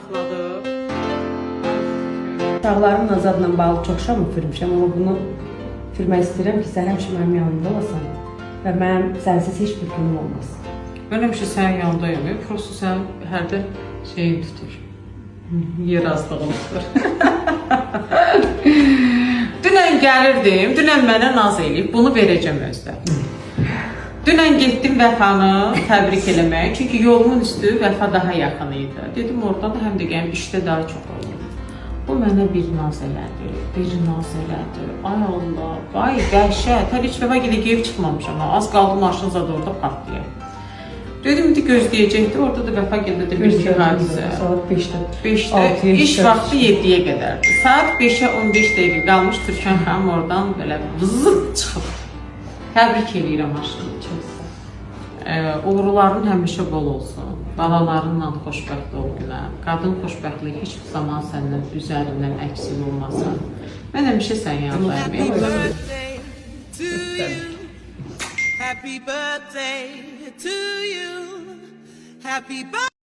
saxladı. Uşaqlarımın Azadla bağlı çox şam üfürmüşəm, amma bunu üfürmək istəyirəm ki, sən həmişə mənim yanımda olasan və mənim sənsiz heç bir günüm olmasın. Mən həmişə sənin yanındayım. Prosto sən hərdə şeyin tutur. Yer azlığını tutur. Dünən gəlirdim, dünən mənə naz eləyib, bunu verəcəm özdə. Dünən getdim Vəfanı təbrik eləmək, çünki yolumun üstü Vəfa daha yaxın idi. Dedim oradan da həm də gəlib işdə daha çox olur. Bu mənə bir naz elədi, bir naz elədi. Ay Allah, ay dəhşət. Hələ heç Vəfa gedib geyib çıxmamışam. Az qaldı maşın zad orada partlayır. Dedim indi gözləyəcəkdi, orada da Vəfa gəldi bir iki hadisə. Saat 5-də. 5-də, iş vaxtı 7-yə qədərdir. Saat 5-ə 15 dəqiqə qalmış Türkan xanım oradan belə vızıb çıxıb. Təbrik edirəm aşkım. Uğurların həmişə bol olsun. Balalarınla xoşbəxt ol günə. Qadın xoşbəxtliyi heç bir zaman səndən üzərindən əksik olmasın. Mən həmişə sən yanındayım. Happy birthday to you. Happy birthday.